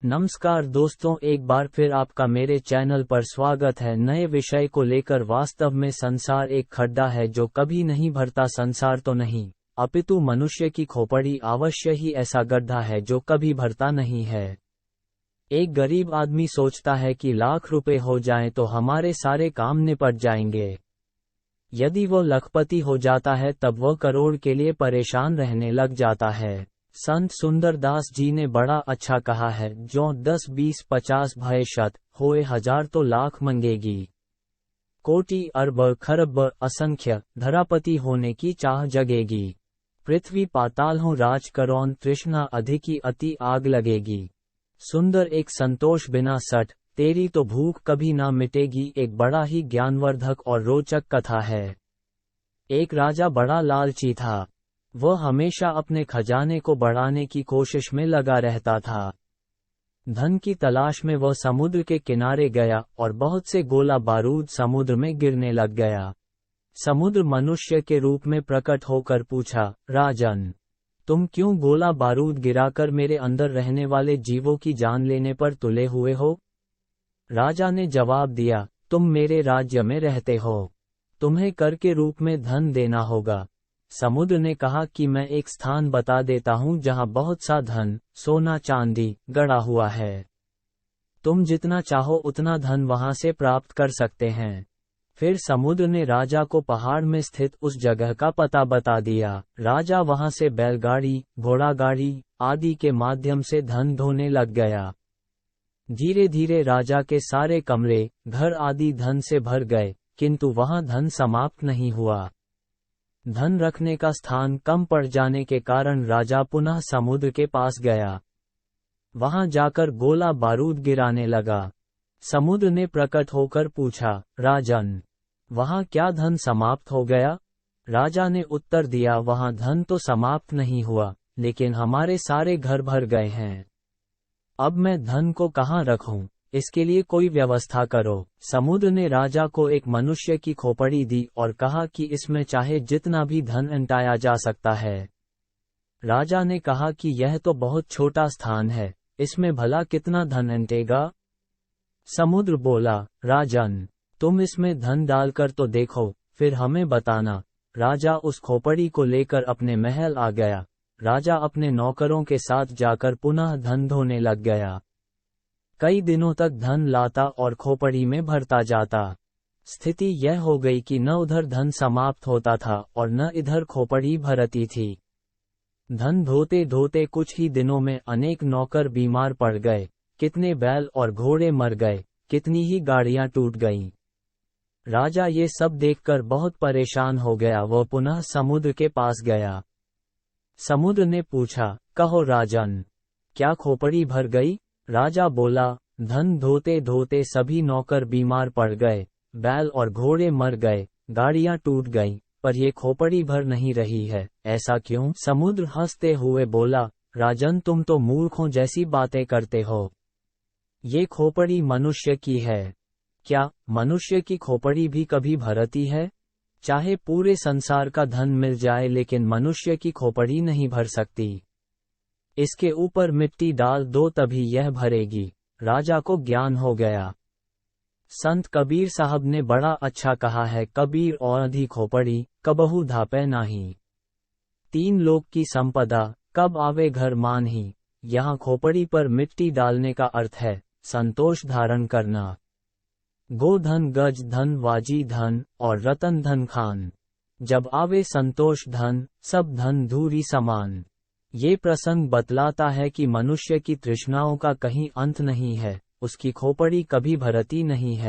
नमस्कार दोस्तों, एक बार फिर आपका मेरे चैनल पर स्वागत है। नए विषय को लेकर वास्तव में संसार एक खड्डा है जो कभी नहीं भरता। संसार तो नहीं, अपितु मनुष्य की खोपड़ी अवश्य ही ऐसा गड्ढा है जो कभी भरता नहीं है। एक गरीब आदमी सोचता है कि लाख रुपए हो जाएं तो हमारे सारे काम निपट जाएंगे। यदि वो लखपति हो जाता है तब वह करोड़ के लिए परेशान रहने लग जाता है। संत सुंदरदास जी ने बड़ा अच्छा कहा है, जो 10 20 50 भय शत, होए हजार तो लाख मंगेगी। कोटि अरब खरब असंख्य, धरापति होने की चाह जगेगी। पृथ्वी पाताल हो राज करौन, तृष्णा अधिकी अति आग लगेगी। सुंदर एक संतोष बिना सठ, तेरी तो भूख कभी ना मिटेगी। एक बड़ा ही ज्ञानवर्धक और रोचक कथा है। एक राजा बड़ा लालची था। वह हमेशा अपने खजाने को बढ़ाने की कोशिश में लगा रहता था। धन की तलाश में वह समुद्र के किनारे गया और बहुत से गोला बारूद समुद्र में गिरने लग गया। समुद्र मनुष्य के रूप में प्रकट होकर पूछा, राजन, तुम क्यों गोला बारूद गिराकर मेरे अंदर रहने वाले जीवों की जान लेने पर तुले हुए हो? राजा ने जवाब दिया, तुम मेरे राज्य में रहते हो, तुम्हें कर के रूप में धन देना होगा। समुद्र ने कहा कि मैं एक स्थान बता देता हूं जहां बहुत सा धन, सोना चांदी गड़ा हुआ है। तुम जितना चाहो उतना धन वहां से प्राप्त कर सकते हैं। फिर समुद्र ने राजा को पहाड़ में स्थित उस जगह का पता बता दिया। राजा वहां से बैलगाड़ी, घोड़ागाड़ी आदि के माध्यम से धन ढोने लग गया। धीरे धीरे राजा के सारे कमरे, घर आदि धन से भर गए, किंतु वहां धन समाप्त नहीं हुआ। धन रखने का स्थान कम पड़ जाने के कारण राजा पुनः समुद्र के पास गया। वहां जाकर गोला बारूद गिराने लगा। समुद्र ने प्रकट होकर पूछा, राजन, वहां क्या धन समाप्त हो गया? राजा ने उत्तर दिया, वहां धन तो समाप्त नहीं हुआ, लेकिन हमारे सारे घर भर गए हैं। अब मैं धन को कहां रखूं? इसके लिए कोई व्यवस्था करो। समुद्र ने राजा को एक मनुष्य की खोपड़ी दी और कहा कि इसमें चाहे जितना भी धन अंटाया जा सकता है। राजा ने कहा कि यह तो बहुत छोटा स्थान है, इसमें भला कितना धन अंटेगा? समुद्र बोला, राजन, तुम इसमें धन डालकर तो देखो, फिर हमें बताना। राजा उस खोपड़ी को लेकर अपने महल आ गया। राजा अपने नौकरों के साथ जाकर पुनः धन ढोने लग गया। कई दिनों तक धन लाता और खोपड़ी में भरता जाता। स्थिति यह हो गई कि न उधर धन समाप्त होता था और न इधर खोपड़ी भरती थी। धन ढोते ढोते कुछ ही दिनों में अनेक नौकर बीमार पड़ गए, कितने बैल और घोड़े मर गए, कितनी ही गाड़ियां टूट गईं। राजा ये सब देखकर बहुत परेशान हो गया। वह पुनः समुद्र के पास गया। समुद्र ने पूछा, कहो राजन, क्या खोपड़ी भर गई? राजा बोला, धन ढोते ढोते सभी नौकर बीमार पड़ गए, बैल और घोड़े मर गए, गाड़ियां टूट गईं, पर ये खोपड़ी भर नहीं रही है। ऐसा क्यों? समुद्र हंसते हुए बोला, राजन, तुम तो मूर्खों जैसी बातें करते हो। ये खोपड़ी मनुष्य की है। क्या मनुष्य की खोपड़ी भी कभी भरती है? चाहे पूरे संसार का धन मिल जाए, लेकिन मनुष्य की खोपड़ी नहीं भर सकती। इसके ऊपर मिट्टी डाल दो तभी यह भरेगी। राजा को ज्ञान हो गया। संत कबीर साहब ने बड़ा अच्छा कहा है, कबीर और अधि खोपड़ी, कबहू धापे नाही। 3 लोक की संपदा, कब आवे घर मानही। यहाँ खोपड़ी पर मिट्टी डालने का अर्थ है संतोष धारण करना। गोधन गज धन वाजी धन और रतन धन खान, जब आवे संतोष धन, सब धन धूरी समान। ये प्रसंग बतलाता है कि मनुष्य की तृष्णाओं का कहीं अंत नहीं है, उसकी खोपड़ी कभी भरती नहीं है।